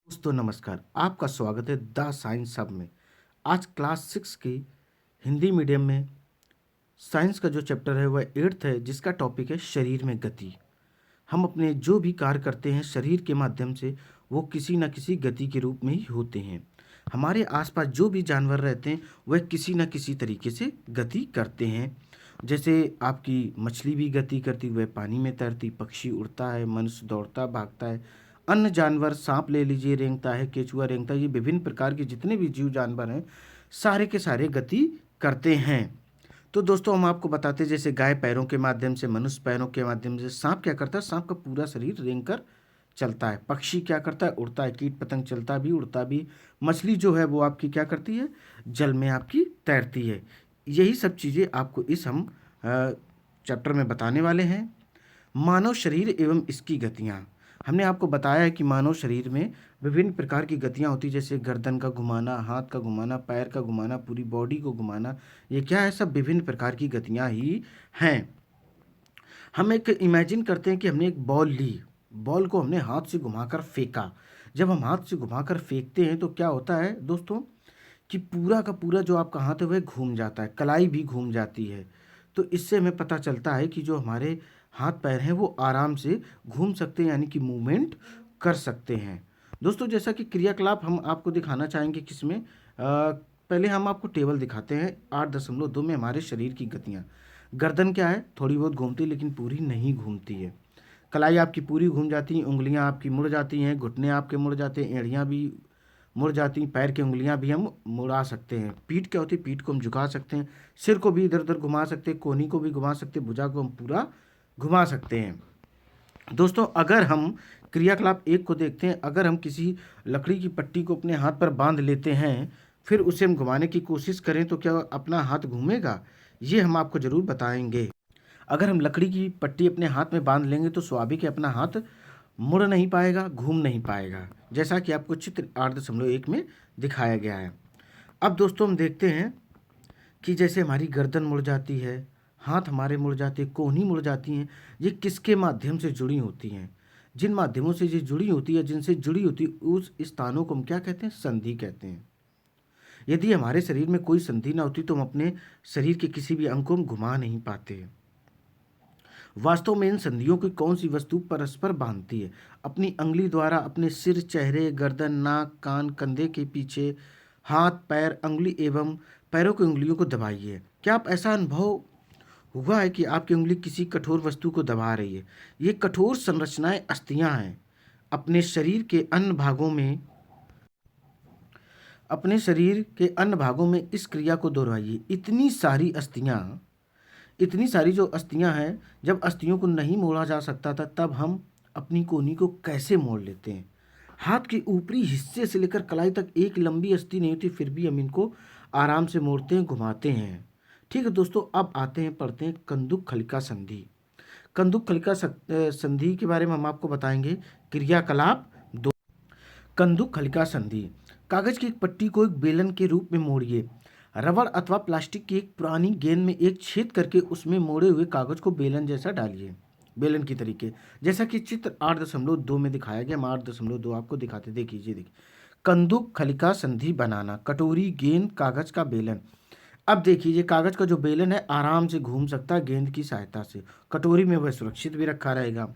दोस्तों नमस्कार। आपका स्वागत है द साइंस हब में। आज क्लास 6 की हिंदी मीडियम में साइंस का जो चैप्टर है वह 8th है, जिसका टॉपिक है शरीर में गति। हम अपने जो भी कार्य करते हैं शरीर के माध्यम से, वो किसी न किसी गति के रूप में ही होते हैं। हमारे आसपास जो भी जानवर रहते हैं वह किसी न किसी तरीके से गति करते हैं। जैसे आपकी मछली भी गति करती, वह पानी में तैरती, पक्षी उड़ता है, मनुष्य दौड़ता भागता है, अन्य जानवर सांप ले लीजिए रेंगता है, केचुआ रेंगता है। ये विभिन्न प्रकार के जितने भी जीव जानवर हैं सारे के सारे गति करते हैं। तो दोस्तों हम आपको बताते हैं, जैसे गाय पैरों के माध्यम से, मनुष्य पैरों के माध्यम से। सांप क्या करता है? सांप का पूरा शरीर रेंग कर चलता है। पक्षी क्या करता है? उड़ता है। कीट पतंग चलता भी उड़ता भी। मछली जो है वो आपकी क्या करती है? जल में आपकी तैरती है। यही सब चीज़ें आपको इस हम चैप्टर में बताने वाले हैं। मानव शरीर एवं इसकी गतियाँ। हमने आपको बताया है कि मानव शरीर में विभिन्न प्रकार की गतियाँ होती, जैसे गर्दन का घुमाना, हाथ का घुमाना, पैर का घुमाना, पूरी बॉडी को घुमाना। ये क्या है? सब विभिन्न प्रकार की गतियाँ ही हैं। हम एक इमेजिन करते हैं कि हमने एक बॉल ली, बॉल को हमने हाथ से घुमाकर फेंका। जब हम हाथ से घुमाकर फेंकते हैं तो क्या होता है दोस्तों कि पूरा का पूरा जो आपका हाथ है वह घूम जाता है, कलाई भी घूम जाती है। तो इससे हमें पता चलता है कि जो हमारे हाथ पैर हैं वो आराम से घूम सकते हैं, यानी कि मूवमेंट कर सकते हैं। दोस्तों जैसा कि क्रियाकलाप हम आपको दिखाना चाहेंगे किसमें, पहले हम आपको टेबल दिखाते हैं 8.2 में हमारे शरीर की गतियाँ। गर्दन क्या है? थोड़ी बहुत घूमती है लेकिन पूरी नहीं घूमती है। कलाई आपकी पूरी घूम जाती है, उंगलियां आपकी मुड़ जाती हैं, घुटने आपके मुड़ जाते हैं, एड़ियाँ भी मुड़ जाती हैं, पैर की उंगलियां भी हम मुड़ा सकते हैं। पीठ क्या होती है? पीठ को हम झुका सकते हैं, सिर को भी इधर उधर घुमा सकते हैं, कोहनी को भी घुमा सकते हैं, भुजा को हम पूरा घुमा सकते हैं। दोस्तों अगर हम क्रियाकलाप एक को देखते हैं, अगर हम किसी लकड़ी की पट्टी को अपने हाथ पर बांध लेते हैं, फिर उसे हम घुमाने की कोशिश करें तो क्या अपना हाथ घूमेगा? ये हम आपको ज़रूर बताएंगे। अगर हम लकड़ी की पट्टी अपने हाथ में बांध लेंगे तो स्वाभाविक है अपना हाथ मुड़ नहीं पाएगा, घूम नहीं पाएगा, जैसा कि आपको चित्र 8.1 में दिखाया गया है। अब दोस्तों हम देखते हैं कि जैसे हमारी गर्दन मुड़ जाती है, हाथ हमारे मुड़ जाते हैं, कोहनी मुड़ जाती हैं, ये किसके माध्यम से जुड़ी होती हैं? जिन माध्यमों से ये जुड़ी होती है, जिनसे जुड़ी होती है, उस स्थानों को हम क्या कहते हैं? संधि कहते हैं। यदि हमारे शरीर में कोई संधि ना होती तो हम अपने शरीर के किसी भी अंग को हम घुमा नहीं पाते। वास्तव में इन संधियों की कौन सी वस्तु परस्पर बांधती है? अपनी अंगुली द्वारा अपने सिर, चेहरे, गर्दन, नाक, कान, कंधे के पीछे, हाथ, पैर, अंगुली एवं पैरों की उंगलियों को दबाइए। क्या आप ऐसा अनुभव हुआ है कि आपकी उंगली किसी कठोर वस्तु को दबा रही है? ये कठोर संरचनाएं अस्थियां हैं। अपने शरीर के अन्य भागों में अपने शरीर के अन्य भागों में इस क्रिया को दोहराइए। इतनी सारी जो अस्थियां हैं, जब अस्थियों को नहीं मोड़ा जा सकता था तब हम अपनी कोहनी को कैसे मोड़ लेते हैं? हाथ के ऊपरी हिस्से से लेकर कलाई तक एक लंबी अस्थि नहीं होती, फिर भी हम इनको आराम से मोड़ते हैं, घुमाते हैं। ठीक है दोस्तों, अब आते हैं, पढ़ते हैं कंदुक खलिका संधि। कंदुक खलिका संधि के बारे में हम आपको बताएंगे। क्रियाकलाप दो। कंदुक खलिका संधि। कागज की एक पट्टी को एक बेलन के रूप में मोड़िए। रबड़ अथवा प्लास्टिक की एक पुरानी गेंद में एक छेद करके उसमें मोड़े हुए कागज को बेलन जैसा डालिए, बेलन की तरीके, जैसा कि चित्र 8.2 में दिखाया गया। हम 8.2 आपको दिखाते, देखिए देखिए। कंदुक खलिका संधि बनाना। कटोरी, गेंद, कागज का बेलन। अब देखिए ये कागज का जो बेलन है आराम से घूम सकता है गेंद की सहायता से। कटोरी में वह सुरक्षित भी रखा रहेगा।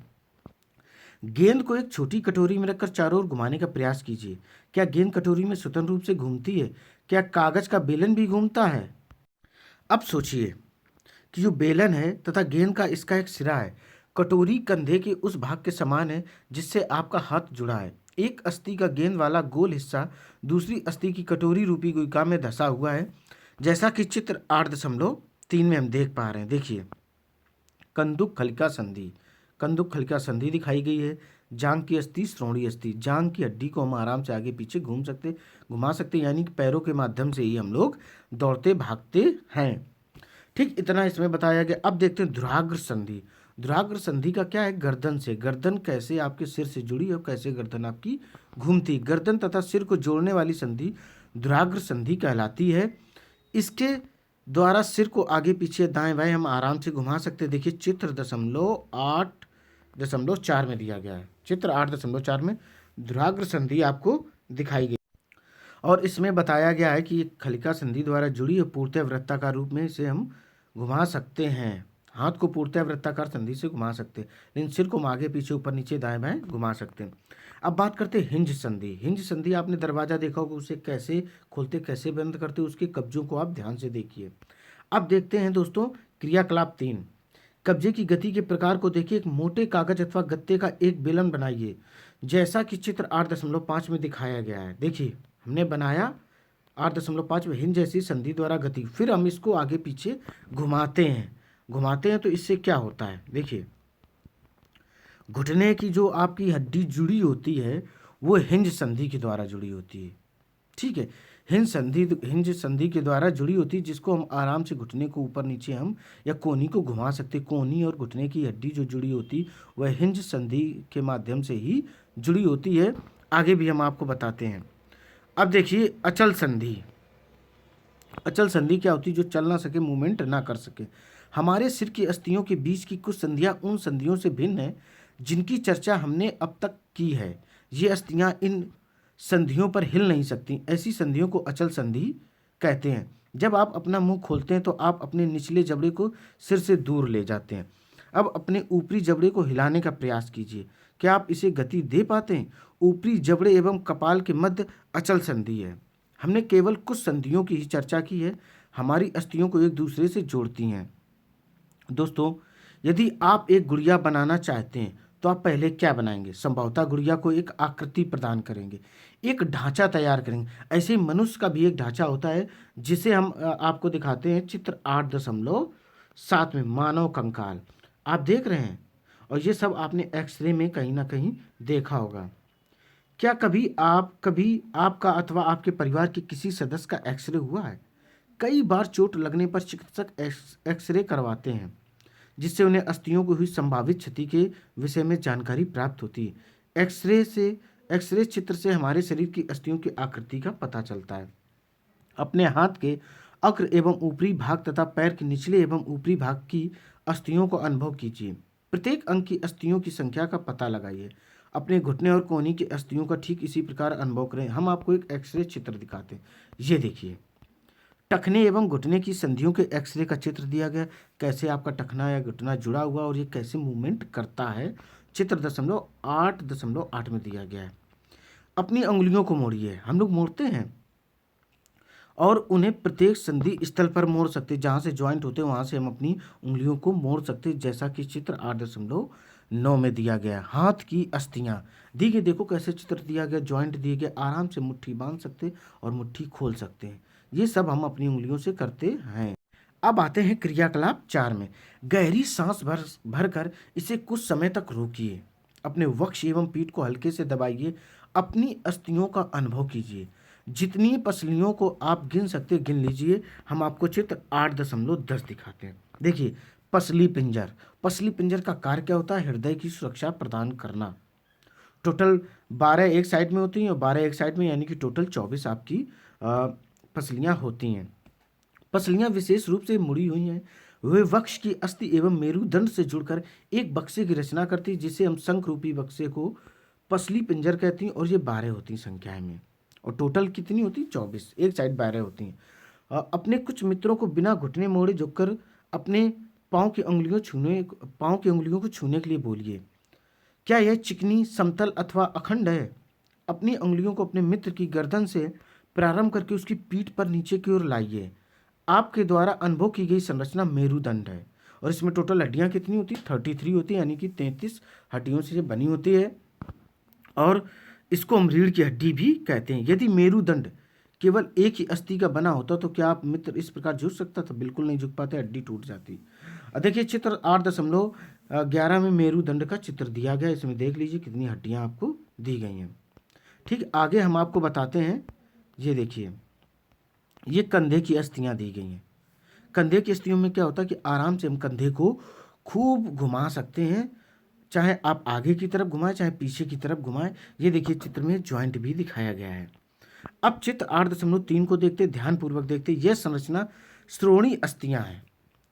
गेंद को एक छोटी कटोरी में रखकर चारों ओर घुमाने का प्रयास कीजिए। क्या गेंद कटोरी में स्वतंत्र रूप से घूमती है? क्या कागज का बेलन भी घूमता है? अब सोचिए कि जो बेलन है तथा गेंद का इसका एक सिरा है, कटोरी कंधे के उस भाग के समान है जिससे आपका हाथ जुड़ा है। एक अस्थि का गेंद वाला गोल हिस्सा दूसरी अस्थि की कटोरी रूपी गुहिका में धंसा हुआ है, जैसा कि चित्र 8.3 में हम देख पा रहे हैं। देखिए कंदुक खलिका संधि। कंदुक खलिका संधि दिखाई गई है। जांग की अस्थि, श्रोणीय अस्थि, जांग की हड्डी को हम आराम से आगे पीछे घुमा सकते, यानी कि पैरों के माध्यम से ही हम लोग दौड़ते भागते हैं। ठीक इतना इसमें बताया गया। अब देखते हैं धुराग्र संधि। धुराग्र संधि का क्या है? गर्दन से। गर्दन कैसे आपके सिर से जुड़ी और कैसे गर्दन आपकी घूमती। गर्दन तथा सिर को जोड़ने वाली संधि धुराग्र संधि कहलाती है। इसके द्वारा सिर को आगे पीछे दाएं बाएं हम आराम से घुमा सकते हैं। देखिए चित्र 8.4 में दिया गया है। चित्र 8.4 में दुराग्र संधि आपको दिखाई गई और इसमें बताया गया है कि खलिका संधि द्वारा जुड़ी और पूर्णतः वृत्ताकार रूप में इसे हम घुमा सकते हैं। हाथ को पूर्णतः वृत्ताकार संधि से घुमा सकते हैं, लेकिन सिर को हम आगे पीछे ऊपर नीचे दाएं बाएं घुमा सकते हैं। अब बात करते हैं हिंज संधि। हिंज संधि आपने दरवाजा देखा होगा, उसे कैसे खोलते कैसे बंद करते, उसके कब्जों को आप ध्यान से देखिए। अब देखते हैं दोस्तों क्रियाकलाप 3, कब्जे की गति के प्रकार को देखिए। एक मोटे कागज अथवा गत्ते का एक बेलन बनाइए, जैसा कि चित्र 8.5 में दिखाया गया है। देखिए हमने बनाया 8.5 में हिंज जैसी संधि द्वारा गति, फिर हम इसको आगे पीछे घुमाते हैं तो इससे क्या होता है, देखिए घुटने की जो आपकी हड्डी जुड़ी होती है वो हिंज संधि के द्वारा जुड़ी होती है। ठीक है, हिंज संधि के द्वारा जुड़ी होती है, जिसको हम आराम से घुटने को ऊपर नीचे हम या कोहनी को घुमा सकते। कोहनी और घुटने की हड्डी जो जुड़ी होती वह हिंज संधि के माध्यम से ही जुड़ी होती है। आगे भी हम आपको बताते हैं। अब देखिए अचल संधि। अचल संधि क्या होती है? जो चल ना सके, मूवमेंट ना कर सके। हमारे सिर की अस्थियों के बीच की कुछ संधियां उन संधियों से भिन्न हैं जिनकी चर्चा हमने अब तक की है। ये अस्थियां इन संधियों पर हिल नहीं सकती। ऐसी संधियों को अचल संधि कहते हैं। जब आप अपना मुंह खोलते हैं तो आप अपने निचले जबड़े को सिर से दूर ले जाते हैं। अब अपने ऊपरी जबड़े को हिलाने का प्रयास कीजिए। क्या आप इसे गति दे पाते हैं? ऊपरी जबड़े एवं कपाल के मध्य अचल संधि है। हमने केवल कुछ संधियों की ही चर्चा की है, हमारी अस्थियों को एक दूसरे से जोड़ती हैं। दोस्तों, यदि आप एक गुड़िया बनाना चाहते हैं तो आप पहले क्या बनाएंगे? संभवतः गुड़िया को एक आकृति प्रदान करेंगे, एक ढांचा तैयार करेंगे। ऐसे ही मनुष्य का भी एक ढांचा होता है, जिसे हम आपको दिखाते हैं चित्र 8.7 में, मानव कंकाल। आप देख रहे हैं, और ये सब आपने एक्सरे में कहीं ना कहीं देखा होगा। क्या कभी आपका अथवा आपके परिवार के किसी सदस्य का एक्सरे हुआ है? कई बार चोट लगने पर चिकित्सक एक्सरे करवाते हैं, जिससे उन्हें अस्थियों को हुई संभावित क्षति के विषय में जानकारी प्राप्त होती है। एक्सरे चित्र से हमारे शरीर की अस्थियों की आकृति का पता चलता है। अपने हाथ के अग्र एवं ऊपरी भाग तथा पैर के निचले एवं ऊपरी भाग की अस्थियों को अनुभव कीजिए। प्रत्येक अंग की अस्थियों की संख्या का पता लगाइए। अपने घुटने और कोहनी की अस्थियों का ठीक इसी प्रकार अनुभव करें। हम आपको एक एक्सरे चित्र दिखाते हैं। ये देखिए, टखने एवं घुटने की संधियों के एक्सरे का चित्र दिया गया, कैसे आपका टखना या घुटना जुड़ा हुआ और ये कैसे मूवमेंट करता है, चित्र 8.8 में दिया गया है। अपनी उंगलियों को मोड़िए। हम लोग मोड़ते हैं और उन्हें प्रत्येक संधि स्थल पर मोड़ सकते हैं। जहाँ से ज्वाइंट होते हैं वहाँ से हम अपनी उंगलियों को मोड़ सकते हैं, जैसा कि चित्र 8.9 में दिया गया। हाथ की अस्थियाँ दी गई, देखो कैसे चित्र दिया गया, ज्वाइंट दिए गए, आराम से मुट्ठी बांध सकते और मुट्ठी खोल सकते हैं। ये सब हम अपनी उंगलियों से करते हैं। अब आते हैं क्रियाकलाप 4 में। गहरी सांस भरकर इसे कुछ समय तक रोकिए। अपने वक्ष एवं पीठ को हल्के से दबाइए। अपनी अस्थियों का अनुभव कीजिए। जितनी पसलियों को आप गिन सकते गिन लीजिए। हम आपको चित्र 8.10 दिखाते हैं। देखिए, पसली पिंजर का कार्य क्या होता है? हृदय की सुरक्षा प्रदान करना। टोटल 12 एक साइड में होती हैं और 12 एक साइड में, यानी कि टोटल 24 आपकी पसलियाँ होती हैं। पसलियाँ विशेष रूप से मुड़ी हुई हैं। वे वक्ष की अस्थि एवं मेरुदंड से जुड़कर एक बक्से की रचना करती है, जिसे हम शंख रूपी बक्से को पसली पिंजर कहती हैं। और ये 12 होती हैं संख्या में, और टोटल कितनी होती है? 24, एक साइड 12 होती हैं। अपने कुछ मित्रों को बिना घुटने मोड़े झुककर अपने पाँव की उंगलियों को छूने के लिए बोलिए। क्या यह चिकनी, समतल अथवा अखंड है? अपनी उंगलियों को अपने मित्र की गर्दन से प्रारंभ करके उसकी पीठ पर नीचे की ओर लाइए। आपके द्वारा अनुभव की गई संरचना मेरुदंड है, और इसमें टोटल हड्डियां कितनी होती? 33 होती है, यानी कि 33 हड्डियों से बनी होती है, और इसको हम रीढ़ की हड्डी भी कहते हैं। यदि मेरुदंड केवल एक ही अस्थि का बना होता तो क्या आप मित्र इस प्रकार झुक सकता था? बिल्कुल नहीं झुक पाते, हड्डी टूट जाती। देखिए चित्र 8.11 में मेरुदंड का चित्र दिया गया। इसमें देख लीजिए कितनी हड्डियां आपको दी गई हैं। ठीक, आगे हम आपको बताते हैं। ये देखिए, ये कंधे की अस्थियां दी गई हैं। कंधे की अस्थियों में क्या होता है कि आराम से हम कंधे को खूब घुमा सकते हैं, चाहे आप आगे की तरफ घुमाएं चाहे पीछे की तरफ घुमाएं। ये देखिए चित्र में ज्वाइंट भी दिखाया गया है। अब चित्र 8.3 को देखते, ध्यानपूर्वक देखते। यह संरचना श्रोणी अस्थियां हैं।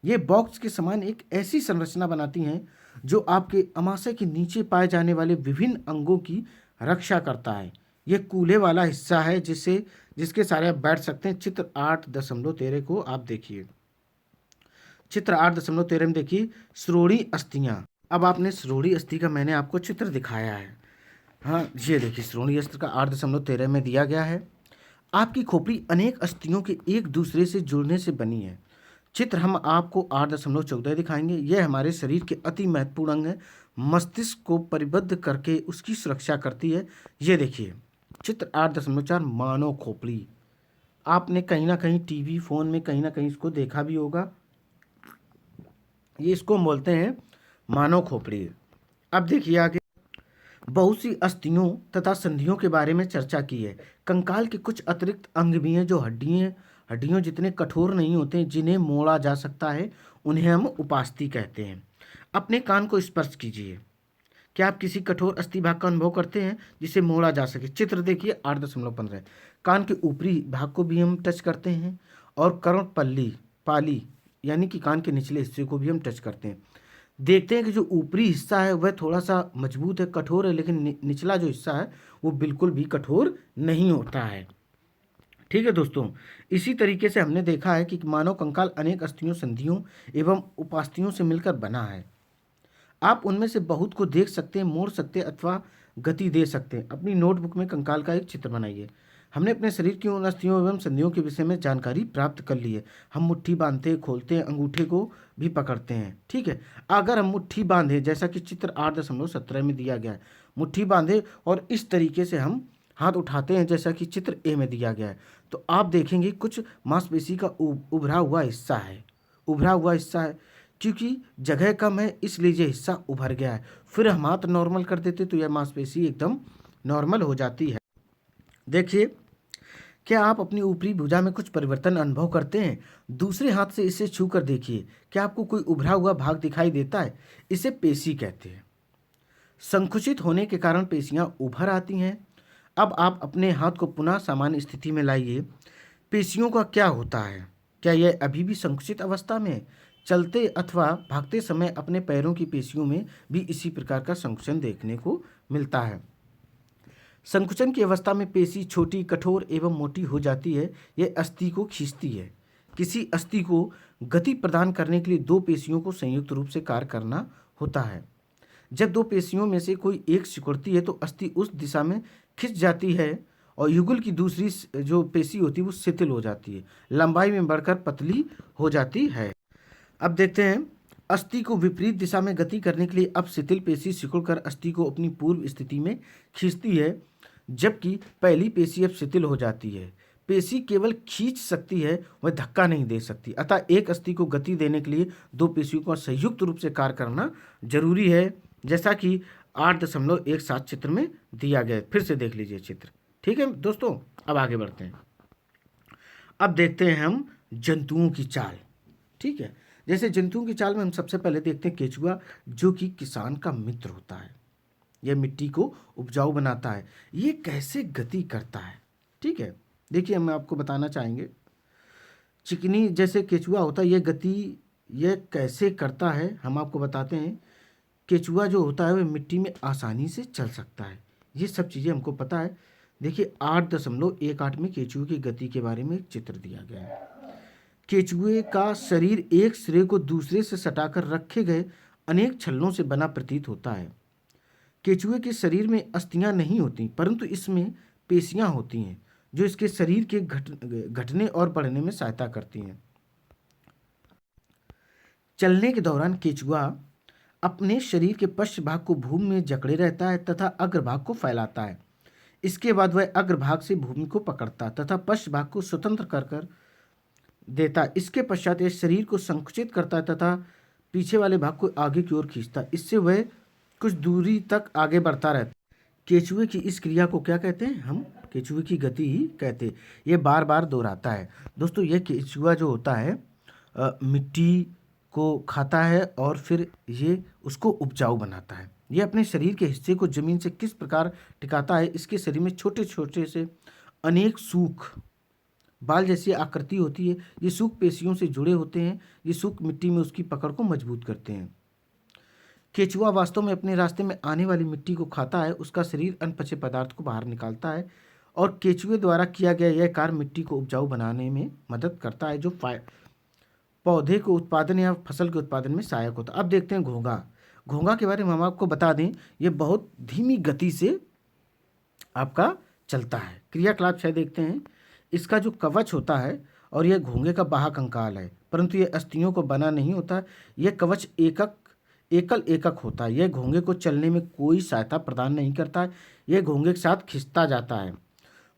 ये बॉक्स के समान एक ऐसी संरचना बनाती हैं जो आपके अमाशय के नीचे पाए जाने वाले विभिन्न अंगों की रक्षा करता है। ये कूल्हे वाला हिस्सा है जिसके सारे आप बैठ सकते हैं। चित्र 8.13 को आप देखिए। चित्र 8.13 में देखिए श्रोणि अस्थियाँ। अब आपने श्रोणि अस्थि का मैंने आपको चित्र दिखाया है। हाँ, ये देखिए श्रोणि अस्थि का 8.13 में दिया गया है। आपकी खोपड़ी अनेक अस्थियों के एक दूसरे से जुड़ने से बनी है। चित्र हम आपको 8.14 दिखाएंगे। यह हमारे शरीर के अति महत्वपूर्ण अंग है। मस्तिष्क को परिबद्ध करके उसकी सुरक्षा करती है। ये देखिए चित्र 8.4 मानव खोपड़ी। आपने कहीं ना कहीं टीवी फोन में कहीं ना कहीं इसको देखा भी होगा। ये इसको बोलते हैं मानव खोपड़ी। अब देखिए आगे बहुत सी अस्थियों तथा संधियों के बारे में चर्चा की है। कंकाल के कुछ अतिरिक्त अंग भी हैं जो हड्डियों जितने कठोर नहीं होते, जिन्हें मोड़ा जा सकता है। उन्हें हम उपास्थि कहते हैं। अपने कान को स्पर्श कीजिए। क्या आप किसी कठोर अस्थि भाग का अनुभव करते हैं जिसे मोड़ा जा सके? चित्र देखिए 8.15। कान के ऊपरी भाग को भी हम टच करते हैं और कर्ण पाली यानी कि कान के निचले हिस्से को भी हम टच करते हैं। देखते हैं कि जो ऊपरी हिस्सा है वह थोड़ा सा मजबूत है, कठोर है, लेकिन निचला जो हिस्सा है वो बिल्कुल भी कठोर नहीं होता है। ठीक है दोस्तों, इसी तरीके से हमने देखा है कि मानव कंकाल अनेक अस्थियों, संधियों एवं उपास्थियों से मिलकर बना है। आप उनमें से बहुत को देख सकते हैं, मोड़ सकते हैं अथवा गति दे सकते हैं। अपनी नोटबुक में कंकाल का एक चित्र बनाइए। हमने अपने शरीर की उन अस्थियों एवं संधियों के विषय में जानकारी प्राप्त कर ली है। हम मुट्ठी बांधते हैं, खोलते हैं, अंगूठे को भी पकड़ते हैं। ठीक है, अगर हम मुट्ठी बांधे जैसा कि चित्र 8.17 में दिया गया है, मुट्ठी बांधे और इस तरीके से हम हाथ उठाते हैं जैसा कि चित्र ए में दिया गया है, तो आप देखेंगे कुछ मांसपेशी का उभरा हुआ हिस्सा है। उभरा हुआ हिस्सा है क्योंकि जगह कम है, इसलिए ये हिस्सा उभर गया है। फिर हम हाथ नॉर्मल कर देते तो यह मांसपेशी एकदम नॉर्मल हो जाती है। देखिए, क्या आप अपनी ऊपरी भुजा में कुछ परिवर्तन अनुभव करते हैं? दूसरे हाथ से इसे छू कर देखिए। क्या आपको कोई उभरा हुआ भाग दिखाई देता है? इसे पेशी कहते हैं। संकुचित होने के कारण पेशियां उभर आती हैं। अब आप अपने हाथ को पुनः सामान्य स्थिति में लाइए। पेशियों का क्या होता है? क्या यह अभी भी संकुचित अवस्था में है? चलते अथवा भागते समय अपने पैरों की पेशियों में भी इसी प्रकार का संकुचन देखने को मिलता है। संकुचन की अवस्था में पेशी छोटी, कठोर एवं मोटी हो जाती है। यह अस्थि को खींचती है। किसी अस्थि को गति प्रदान करने के लिए दो पेशियों को संयुक्त रूप से कार्य करना होता है। जब दो पेशियों में से कोई एक सिकुड़ती है तो अस्थि उस दिशा में खिंच जाती है और युगल की दूसरी जो पेशी होती है वो शिथिल हो जाती है, लंबाई में बढ़कर पतली हो जाती है। अब देखते हैं अस्थि को विपरीत दिशा में गति करने के लिए अब शिथिल पेशी सिकुड़कर अस्थि को अपनी पूर्व स्थिति में खींचती है, जबकि पहली पेशी अब शिथिल हो जाती है। पेशी केवल खींच सकती है, वह धक्का नहीं दे सकती। अतः एक अस्थि को गति देने के लिए दो पेशियों का संयुक्त रूप से कार्य करना जरूरी है, जैसा कि 8.17 चित्र में दिया गया है। फिर से देख लीजिए चित्र। ठीक है दोस्तों, अब आगे बढ़ते हैं। अब देखते हैं हम जंतुओं की चाल। ठीक है, जैसे जंतुओं की चाल में हम सबसे पहले देखते हैं केचुआ, जो कि किसान का मित्र होता है। यह मिट्टी को उपजाऊ बनाता है। ये कैसे गति करता है? ठीक है, देखिए हम आपको बताना चाहेंगे। चिकनी जैसे केचुआ होता है, यह गति यह कैसे करता है हम आपको बताते हैं। केचुआ जो होता है वह मिट्टी में आसानी से चल सकता है। ये सब चीज़ें हमको पता है। देखिए 8.18 में केचुए की गति के बारे में एक चित्र दिया गया है। केचुए का शरीर एक सिरे को दूसरे से सटाकर रखे गए अनेक छल्लों से बना प्रतीत होता है। केचुए के शरीर में अस्थियां नहीं होती, परंतु इसमें पेशियां होती हैं जो इसके शरीर के घटने और बढ़ने में सहायता करती हैं। चलने के दौरान केचुआ अपने शरीर के पश्च भाग को भूमि में जकड़े रहता है तथा अग्रभाग को फैलाता है। इसके बाद वह अग्रभाग से भूमि को पकड़ता तथा पश्च भाग को स्वतंत्र कर देता। इसके पश्चात यह शरीर को संकुचित करता तथा पीछे वाले भाग को आगे की ओर खींचता। इससे वह कुछ दूरी तक आगे बढ़ता रहता। केचुए की इस क्रिया को क्या कहते हैं? हम केचुए की गति ही कहते हैं। यह बार बार दोहराता है। दोस्तों, यह केचुआ जो होता है मिट्टी को खाता है और फिर ये उसको उपजाऊ बनाता है। ये अपने शरीर के हिस्से को जमीन से किस प्रकार टिकाता है? इसके शरीर में छोटे छोटे से अनेक सूख बाल जैसी आकृति होती है। ये सूख पेशियों से जुड़े होते हैं। ये सूख मिट्टी में उसकी पकड़ को मजबूत करते हैं। केचुआ वास्तव में अपने रास्ते में आने वाली मिट्टी को खाता है, उसका शरीर अनपचे पदार्थ को बाहर निकालता है और केचुए द्वारा किया गया यह कार्य मिट्टी को उपजाऊ बनाने में मदद करता है, जो पौधे को उत्पादन या फसल के उत्पादन में सहायक होता है। अब देखते हैं घोंघा। घोंघा के बारे में हम आपको बता दें, ये बहुत धीमी गति से आपका चलता है। क्रियाकलाप छह देखते हैं। इसका जो कवच होता है और यह घोंघे का बाह्य कंकाल है, परंतु यह अस्थियों को बना नहीं होता। यह कवच एकल एकक होता है। यह घोंघे को चलने में कोई सहायता प्रदान नहीं करता है। यह घोंघे के साथ खिंचता जाता है।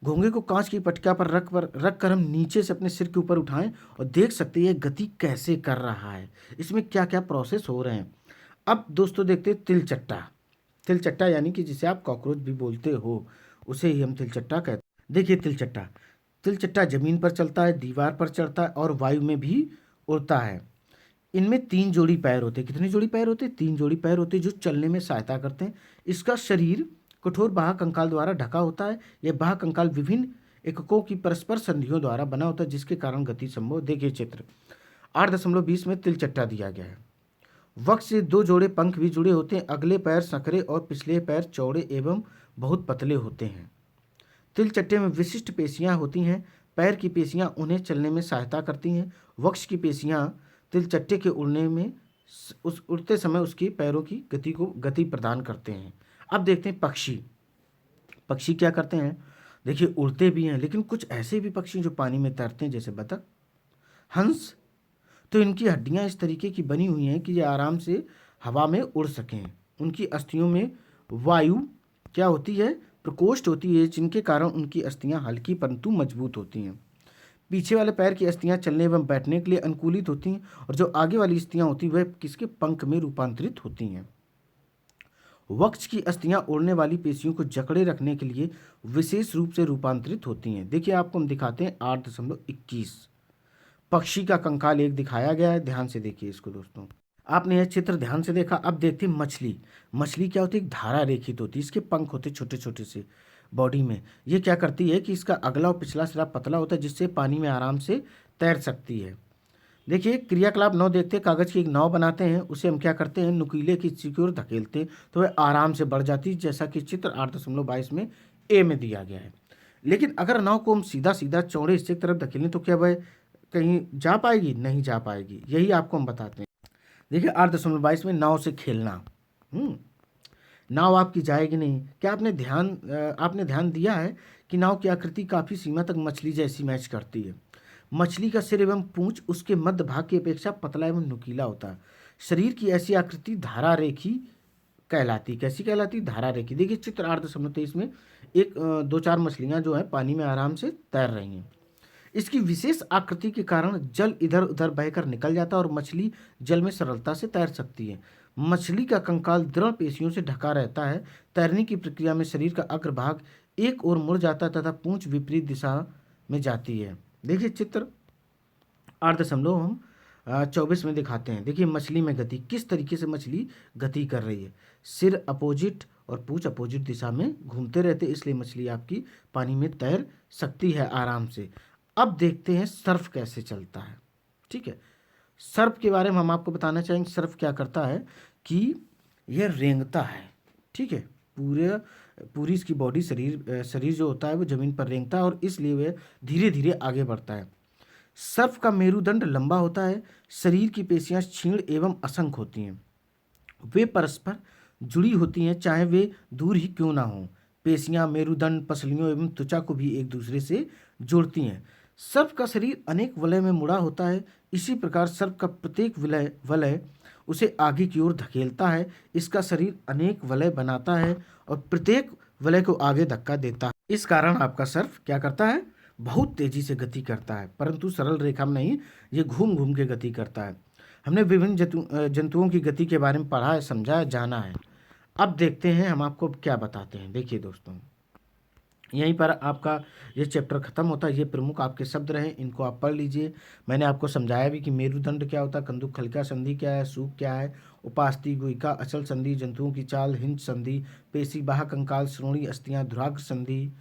घोंघे को कांच की पटिका पर रख कर हम नीचे से अपने सिर के ऊपर उठाएं और देख सकते हैं यह गति कैसे कर रहा है, इसमें क्या क्या प्रोसेस हो रहे हैं। अब दोस्तों देखते हैं तिलचट्टा। तिलचट्टा यानी कि जिसे आप कॉकरोच भी बोलते हो, उसे ही हम तिलचट्टा कहते हैं। देखिए तिलचट्टा, तिलचट्टा जमीन पर चलता है, दीवार पर चढ़ता है और वायु में भी उड़ता है। इनमें 3 जोड़ी पैर होते हैं। कितने जोड़ी पैर होते हैं? 3 जोड़ी पैर होते हैं, जो चलने में सहायता करते हैं। इसका शरीर कठोर बाह्य कंकाल द्वारा ढका होता है। यह बाह्य कंकाल विभिन्न एककों की परस्पर संधियों द्वारा बना होता है, जिसके कारण गति संभव। देखिए चित्र 8.20 में तिलचट्टा दिया गया है। वक्ष से 2 जोड़े पंख भी जुड़े होते हैं। अगले पैर संकरे और पिछले पैर चौड़े एवं बहुत पतले होते हैं। तिलचट्टे में विशिष्ट पेशियां होती हैं। पैर की पेशियां उन्हें चलने में सहायता करती हैं। वक्ष की पेशियां तिलचट्टे के उड़ते समय उसकी पैरों की गति प्रदान करते हैं। अब देखते हैं पक्षी। पक्षी क्या करते हैं? देखिए उड़ते भी हैं, लेकिन कुछ ऐसे भी पक्षी जो पानी में तैरते हैं, जैसे बतख, हंस। तो इनकी हड्डियां इस तरीके की बनी हुई हैं कि ये आराम से हवा में उड़ सकें। उनकी अस्थियों में वायु क्या होती है? प्रकोष्ठ होती है, जिनके कारण उनकी अस्थियां हल्की परंतु मजबूत होती हैं। पीछे वाले पैर की अस्थियां चलने एवं बैठने के लिए अनुकूलित होती हैं और जो आगे वाली अस्थियां होती हैं वह किसके पंख में रूपांतरित होती हैं। वक्ष की अस्थियां उड़ने वाली पेशियों को जकड़े रखने के लिए विशेष रूप से रूपांतरित होती हैं। देखिए आपको हम दिखाते हैं 8.21। पक्षी का कंकाल एक दिखाया गया है, ध्यान से देखिए इसको दोस्तों। आपने यह चित्र ध्यान से देखा। अब देखते हैं मछली। मछली क्या होती है? एक धारा रेखित होती है। इसके पंख होते छोटे छोटे से बॉडी में। ये क्या करती है कि इसका अगला और पिछला सिरा पतला होता है, जिससे पानी में आराम से तैर सकती है। देखिए क्रियाकलाप 9 देखते हैं। कागज की एक नाव बनाते हैं, उसे हम क्या करते हैं? नुकीले की की ओर धकेलते हैं तो वह आराम से बढ़ जाती है, जैसा कि चित्र 8.22 में ए में दिया गया है। लेकिन अगर नाव को हम सीधा सीधा चौड़े हिस्से की तरफ धकेलें तो क्या वह कहीं जा पाएगी? नहीं जा पाएगी। यही आपको हम बताते हैं। देखिए 8.22 में नाव से खेलना। नाव आपकी जाएगी नहीं। क्या आपने ध्यान दिया है कि नाव की आकृति काफ़ी सीमा तक मछली जैसी मैच करती है। मछली का सिर एवं पूंछ उसके मध्य भाग की अपेक्षा पतला एवं नुकीला होता है। शरीर की ऐसी आकृति धारा रेखी कहलाती। कैसी कहलाती? धारा रेखी। देखिए चित्र 8.23 में एक 2-4 मछलियां जो है पानी में आराम से तैर रही हैं। इसकी विशेष आकृति के कारण जल इधर उधर बहकर निकल जाता है और मछली जल में सरलता से तैर सकती है। मछली का कंकाल दृढ़ पेशियों से ढका रहता है। तैरने की प्रक्रिया में शरीर का अग्रभाग एक ओर मुड़ जाता है तथा पूंछ विपरीत दिशा में जाती है। देखिए चित्र 8.24 में दिखाते हैं। देखिए मछली में गति, किस तरीके से मछली गति कर रही है। सिर अपोजिट और पूंछ अपोजिट दिशा में घूमते रहते, इसलिए मछली आपकी पानी में तैर सकती है आराम से। अब देखते हैं सर्फ कैसे चलता है। ठीक है, सर्फ के बारे में हम आपको बताना चाहेंगे। सर्फ क्या करता है कि यह रेंगता है। ठीक है, पूरी इसकी बॉडी शरीर जो होता है वो जमीन पर रेंगता है और इसलिए वह धीरे धीरे आगे बढ़ता है। सर्फ का मेरुदंड लंबा होता है। शरीर की पेशियां क्षीण एवं असंख्य होती हैं। वे परस्पर जुड़ी होती हैं, चाहे वे दूर ही क्यों ना हों। पेशियां मेरुदंड, पसलियों एवं त्वचा को भी एक दूसरे से जोड़ती हैं। सर्प का शरीर अनेक वलय में मुड़ा होता है। इसी प्रकार सर्प का प्रत्येक वलय उसे आगे की ओर धकेलता है। इसका शरीर अनेक वलय बनाता है और प्रत्येक वलय को आगे धक्का देता है। इस कारण आपका सर्प क्या करता है? बहुत तेजी से गति करता है, परंतु सरल रेखा में नहीं, ये घूम घूम के गति करता है। हमने विभिन्न जंतुओं की गति के बारे में पढ़ा है, समझा है, जाना है। अब देखते हैं हम आपको क्या बताते हैं। देखिए दोस्तों, यहीं पर आपका ये चैप्टर खत्म होता है। ये प्रमुख आपके शब्द रहे, इनको आप पढ़ लीजिए। मैंने आपको समझाया भी कि मेरुदंड क्या होता है, कंदुक खलिका संधि क्या है, सूक क्या है, उपास्थि, गुहिका, अचल संधि, जंतुओं की चाल, हिंज संधि, पेशी, बाह्य कंकाल, श्रोणी, अस्थियां, धुराग्र संधि,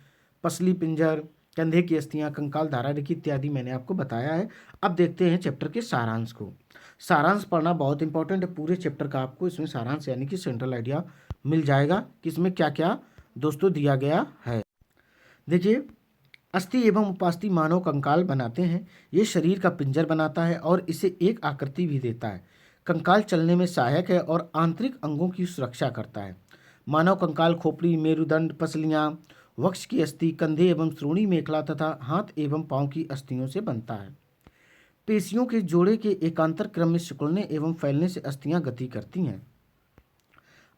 पसली, पिंजर, कंधे की अस्थियां, कंकाल, धारा रेखी इत्यादि मैंने आपको बताया है। अब देखते हैं चैप्टर के सारांश को। सारांश पढ़ना बहुत इंपॉर्टेंट है। पूरे चैप्टर का आपको इसमें सारांश यानी कि सेंट्रल आइडिया मिल जाएगा कि इसमें क्या क्या दोस्तों दिया गया है। देखिए, अस्थि एवं उपास्थि मानव कंकाल बनाते हैं। ये शरीर का पिंजर बनाता है और इसे एक आकृति भी देता है। कंकाल चलने में सहायक है और आंतरिक अंगों की सुरक्षा करता है। मानव कंकाल खोपड़ी, मेरुदंड, पसलियाँ, वक्ष की अस्थि, कंधे एवं श्रोणी मेखला तथा हाथ एवं पांव की अस्थियों से बनता है। पेशियों के जोड़े के एकांतर क्रम में सिकुड़ने एवं फैलने से अस्थियां गति करती हैं।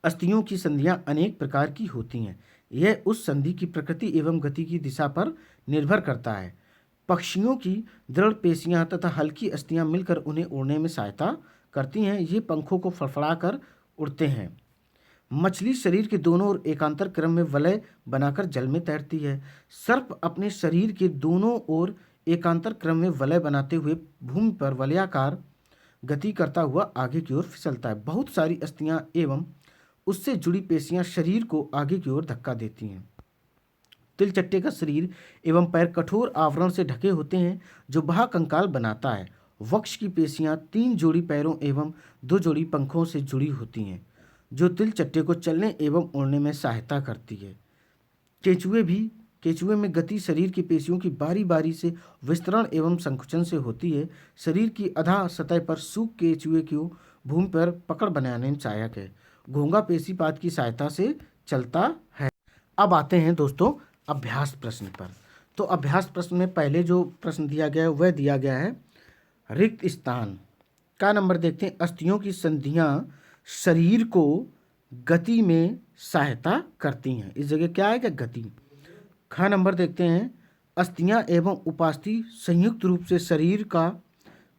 अस्थियों की संधियां अनेक प्रकार की होती हैं। यह उस संधि की प्रकृति एवं गति की दिशा पर निर्भर करता है। पक्षियों की दृढ़ पेशियां तथा हल्की अस्थियां मिलकर उन्हें उड़ने में सहायता करती हैं। ये पंखों को फड़फड़ाकर उड़ते हैं। मछली शरीर के दोनों ओर एकांतर क्रम में वलय बनाकर जल में तैरती है। सर्प अपने शरीर के दोनों ओर एकांतर क्रम में वलय बनाते हुए भूमि पर वलयाकार गति करता हुआ आगे की ओर फिसलता है। बहुत सारी अस्थियां एवं उससे जुड़ी पेशियां शरीर को आगे की ओर धक्का देती हैं। तिलचट्टे का शरीर एवं पैर कठोर आवरण से ढके होते हैं जो बाह्य कंकाल बनाता है। वक्ष की पेशियां 3 जोड़ी पैरों एवं 2 जोड़ी पंखों से जुड़ी होती हैं जो तिलचट्टे को चलने एवं उड़ने में सहायता करती है। केंचुए में गति शरीर की पेशियों की बारी बारी से विस्तरण एवं संकुचन से होती है। शरीर की अधा सतह पर सूख केंचुए को भूमि पर पकड़ बनाने में सहायक है। घोंगा पेशीपात की सहायता से चलता है। अब आते हैं दोस्तों अभ्यास प्रश्न पर। तो अभ्यास प्रश्न में पहले जो प्रश्न दिया गया है वह दिया गया है रिक्त स्थान का नंबर देखते हैं। अस्थियों की संधियां शरीर को गति में सहायता करती हैं। इस जगह क्या है, क्या गति। खा नंबर देखते हैं। अस्थियां एवं उपास्थि संयुक्त रूप से शरीर का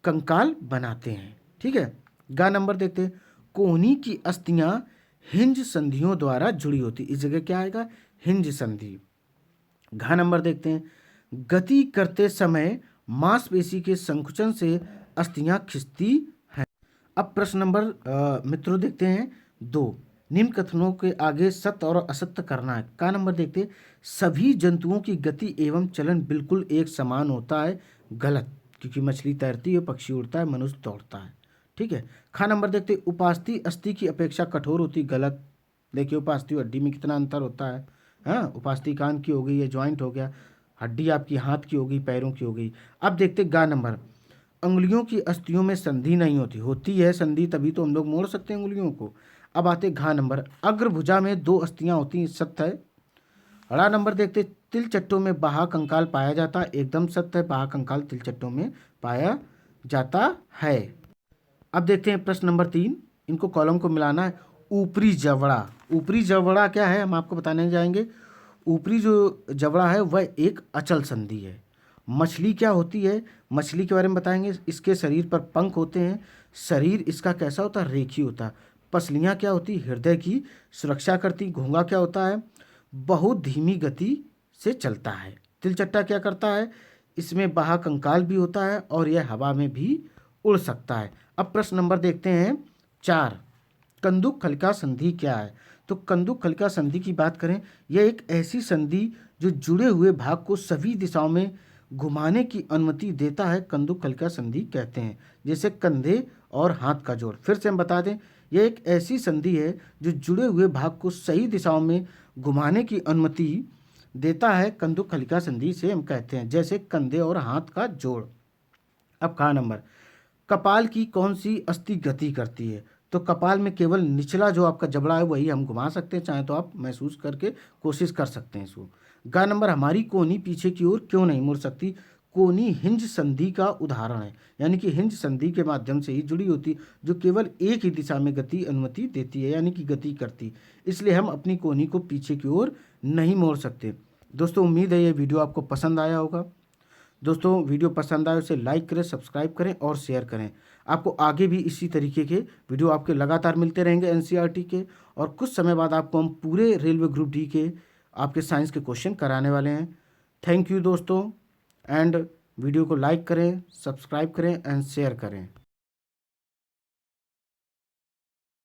कंकाल बनाते हैं। ठीक है। गा नंबर देखते हैं। कोहनी की अस्थियां हिंज संधियों द्वारा जुड़ी होती। इस जगह क्या आएगा, हिंज संधि। घा नंबर देखते हैं। गति करते समय मांसपेशी के संकुचन से अस्थियां खिंचती हैं। अब प्रश्न नंबर मित्रों देखते हैं 2। निम्न कथनों के आगे सत्य और असत्य करना है। का नंबर देखते हैं। सभी जंतुओं की गति एवं चलन बिल्कुल एक समान होता है। गलत, क्योंकि मछली तैरती है, पक्षी उड़ता है, मनुष्य दौड़ता है। ठीक है। खा नंबर देखते हैं। उपास्थि अस्थि की अपेक्षा कठोर होती। गलत। देखिए उपास्थि हड्डी में कितना अंतर होता है। हाँ, उपास्थि कान की हो गई, ये ज्वाइंट हो गया। हड्डी आपकी हाथ की हो गई, पैरों की हो गई। अब देखते गा नंबर। अंगुलियों की अस्थियों में संधि नहीं होती। होती है संधि, तभी तो हम लोग मोड़ सकते हैं अंगुलियों को। अब आते घा नंबर। अग्रभुजा में 2 अस्थियां होती हैं। सत्य है। अड़ा नंबर देखते। तिलचट्टों में बाह्य कंकाल पाया जाता है। एकदम सत्य है, बाह्य कंकाल तिलचट्टों में पाया जाता है। अब देखते हैं प्रश्न नंबर 3। इनको कॉलम को मिलाना है। ऊपरी जबड़ा। ऊपरी जबड़ा क्या है हम आपको बताने जाएंगे। ऊपरी जो जबड़ा है वह एक अचल संधि है। मछली क्या होती है, मछली के बारे में बताएंगे। इसके शरीर पर पंख होते हैं। शरीर इसका कैसा होता है, रेखी होता है। पसलियाँ क्या होती, हृदय की सुरक्षा करती। घोंगा क्या होता है, बहुत धीमी गति से चलता है। तिलचट्टा क्या करता है, इसमें बाह्य कंकाल भी होता है और यह हवा में भी उड़ सकता है। अब प्रश्न नंबर देखते हैं 4। कंदुक खलिका संधि क्या है। तो कंदुक खलिका संधि की बात करें, यह एक ऐसी संधि जो जुड़े हुए भाग को सभी दिशाओं में घुमाने की अनुमति देता है, कंदुक खलिका संधि कहते हैं। जैसे कंधे और हाथ का जोड़। फिर से हम बता दें, यह एक ऐसी संधि है जो जुड़े हुए भाग को सही दिशाओं में घुमाने की अनुमति देता है, कंदुक खलिका संधि से हम कहते हैं। जैसे कंधे और हाथ का जोड़। अब का नंबर। कपाल की कौन सी अस्थि गति करती है। तो कपाल में केवल निचला जो आपका जबड़ा है वही हम घुमा सकते हैं, चाहे तो आप महसूस करके कोशिश कर सकते हैं इसको। गा नंबर। हमारी कोहनी पीछे की ओर क्यों नहीं मुड़ सकती। कोहनी हिंज संधि का उदाहरण है, यानी कि हिंज संधि के माध्यम से ही जुड़ी होती, जो केवल एक ही दिशा में गति अनुमति देती है, यानी कि गति करती। इसलिए हम अपनी कोहनी को पीछे की ओर नहीं मोड़ सकते। दोस्तों उम्मीद है ये वीडियो आपको पसंद आया होगा। दोस्तों वीडियो पसंद आए उसे लाइक करें, सब्सक्राइब करें और शेयर करें। आपको आगे भी इसी तरीके के वीडियो आपके लगातार मिलते रहेंगे एनसीईआरटी के। और कुछ समय बाद आपको हम पूरे रेलवे ग्रुप डी के आपके साइंस के क्वेश्चन कराने वाले हैं। थैंक यू दोस्तों। एंड वीडियो को लाइक करें, सब्सक्राइब करें एंड शेयर करें।